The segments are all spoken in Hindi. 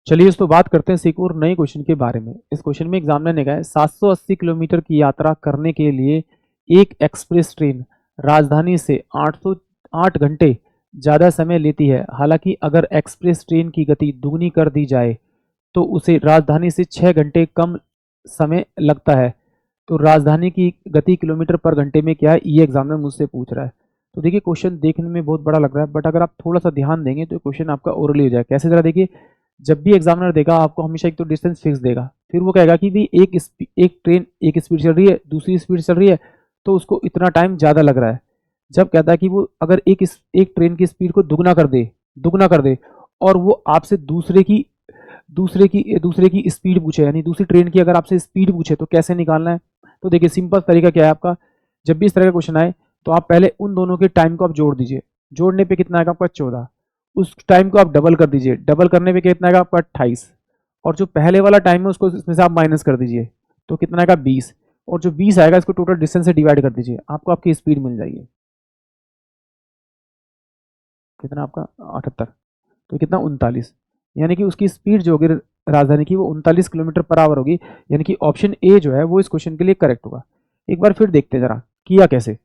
चलिए इस तो बात करते हैं एक और नए क्वेश्चन के बारे में। इस क्वेश्चन में एग्जामिनर ने कहा है 780 किलोमीटर की यात्रा करने के लिए एक एक्सप्रेस ट्रेन राजधानी से 808 घंटे ज़्यादा समय लेती है। हालांकि अगर एक्सप्रेस ट्रेन की गति दुगनी कर दी जाए तो उसे राजधानी से 6 घंटे कम समय लगता है। तो राजधानी की गति किलोमीटर पर घंटे में क्या है, ये एग्जामिनर मुझसे पूछ रहा है। तो देखिए क्वेश्चन देखने में बहुत बड़ा लग रहा है, बट अगर आप थोड़ा सा ध्यान देंगे तो क्वेश्चन आपका ओरली हो जाएगा। कैसे, जरा देखिए, जब भी एग्जामिनर देगा आपको हमेशा एक तो डिस्टेंस फिक्स देगा, फिर वो कहेगा कि भी एक ट्रेन एक स्पीड चल रही है, दूसरी स्पीड चल रही है, तो उसको इतना टाइम ज़्यादा लग रहा है। जब कहता है कि वो अगर एक ट्रेन की स्पीड को दुगना कर दे और वो आपसे दूसरे की स्पीड पूछे, यानी दूसरी ट्रेन की अगर आपसे स्पीड पूछे तो कैसे निकालना है। तो देखिए सिंपल तरीका क्या है आपका, जब भी इस तरह का क्वेश्चन आए तो आप पहले उन दोनों के टाइम को आप जोड़ दीजिए। जोड़ने पे कितना आएगा आपका 14, उस टाइम को आप डबल कर दीजिए, डबल करने पे कितना आएगा आपका 28, और जो पहले वाला टाइम है उसको इसमें से आप माइनस कर दीजिए तो कितना आएगा 20, और जो 20 आएगा इसको टोटल डिस्टेंस से डिवाइड कर दीजिए, आपको आपकी स्पीड मिल जाएगी। कितना आपका 78, तो कितना 39, यानी कि उसकी स्पीड जो होगी राजधानी की वो 39 किलोमीटर पर आवर होगी। यानी कि ऑप्शन ए जो है वो इस क्वेश्चन के लिए करेक्ट होगा। एक बार फिर देखते हैं जरा किया कैसे।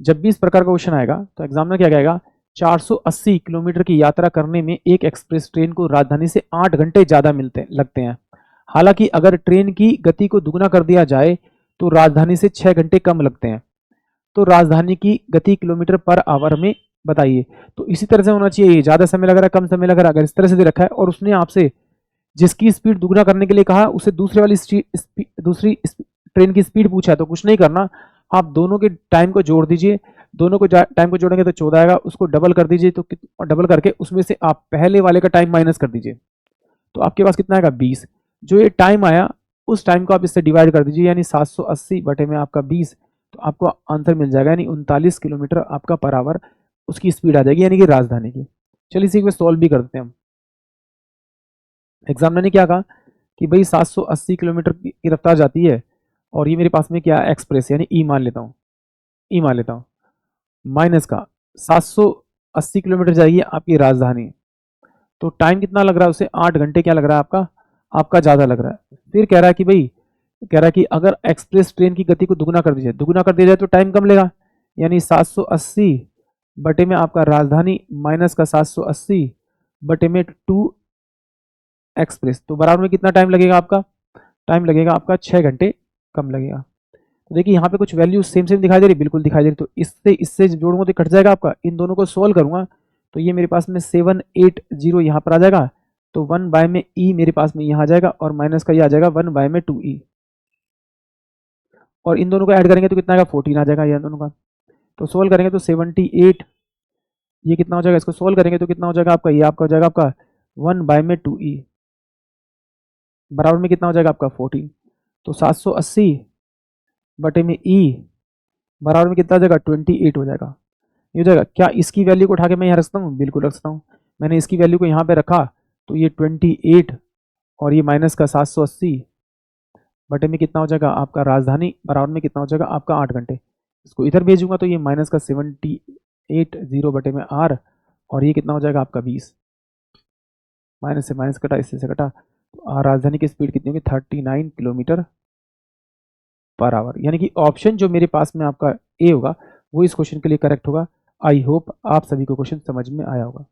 जब भी इस प्रकार का क्वेश्चन आएगा तो एग्जामिनर क्या कहेगा, 480 किलोमीटर की यात्रा करने में एक एक्सप्रेस ट्रेन को राजधानी से 8 घंटे ज़्यादा मिलते लगते हैं। हालांकि अगर ट्रेन की गति को दुगना कर दिया जाए तो राजधानी से 6 घंटे कम लगते हैं। तो राजधानी की गति किलोमीटर पर आवर में बताइए। तो इसी तरह से होना चाहिए, ज़्यादा समय लग रहा है कम समय लग रहा है, अगर इस तरह से दे रखा है और उसने आपसे जिसकी स्पीड दुगना करने के लिए कहा उसे दूसरी ट्रेन की स्पीड पूछा, तो कुछ नहीं करना, आप दोनों के टाइम को जोड़ दीजिए। दोनों को टाइम को जोड़ेंगे तो 14 आएगा, उसको डबल कर दीजिए, तो डबल करके उसमें से आप पहले वाले का टाइम माइनस कर दीजिए, तो आपके पास कितना आएगा 20। जो ये टाइम आया उस टाइम को आप इससे डिवाइड कर दीजिए, यानी 780 बटे में आपका 20, तो आपको आंसर मिल जाएगा, यानी 39 किलोमीटर आपका पर आवर उसकी स्पीड आ जाएगी, यानी कि राजधानी की। चलिए इसी को सॉल्व भी करते हैं हम। एग्जामिनर ने क्या कहा कि भाई 780 किलोमीटर की रफ्तार जाती है और ये मेरे पास में क्या एक्सप्रेस, यानी ई मान लेता हूँ, ई मान लेता हूँ, माइनस का 780 किलोमीटर जाएगी आपकी राजधानी, तो टाइम कितना लग रहा है उसे 8 घंटे क्या लग रहा है आपका, आपका ज़्यादा लग रहा है। फिर कह रहा है कि भाई, कह रहा है कि अगर एक्सप्रेस ट्रेन की गति को दुगना कर दीजिए, दुगना कर दिया जाए तो टाइम कम लेगा, यानी 780 बटे में आपका राजधानी माइनस का 780 बटे में 2 एक्सप्रेस, तो बराबर में कितना टाइम लगेगा आपका, टाइम लगेगा आपका 6 घंटे कम लगेगा। तो देखिए यहाँ पे कुछ वैल्यू सेम सेम दिखाई दे रही, बिल्कुल दिखाई दे रही, तो इससे जोड़ूंगा तो कट जाएगा आपका, इन दोनों को सोल्व करूंगा तो ये मेरे पास में 780 यहाँ पर आ जाएगा, तो 1 बाय में ई मेरे पास में यहाँ आ जाएगा, और माइनस का ये आ जाएगा 1 बाय में 2e, और इन दोनों को ऐड करेंगे तो कितना आएगा 14 आ जाएगा, ये दोनों का। तो सोल्व करेंगे तो 78, ये कितना हो जाएगा, इसको सोल्व करेंगे तो कितना हो जाएगा आपका, ये आपका हो जाएगा आपका 1 बाय में 2e, बराबर में कितना हो जाएगा आपका 14, तो 780 बटे में ई बराबर में कितना हो जाएगा 28 हो जाएगा। ये हो जाएगा, क्या इसकी वैल्यू को उठा के मैं यहाँ रख सकता हूँ, बिल्कुल रख सकता हूँ। मैंने इसकी वैल्यू को यहाँ पे रखा तो ये 28 और ये माइनस का 780 बटे में कितना हो जाएगा आपका राजधानी, बराबर में कितना हो जाएगा आपका 8 घंटे। इसको इधर भेजूंगा तो ये माइनस का 780 बटे में आर, और ये कितना हो जाएगा आपका 20, माइनस से माइनस कटा, इससे से कटा, तो राजधानी की स्पीड कितनी होगी 39 किलोमीटर पर आवर, यानी कि ऑप्शन जो मेरे पास में आपका ए होगा वो इस क्वेश्चन के लिए करेक्ट होगा। आई होप आप सभी को क्वेश्चन समझ में आया होगा।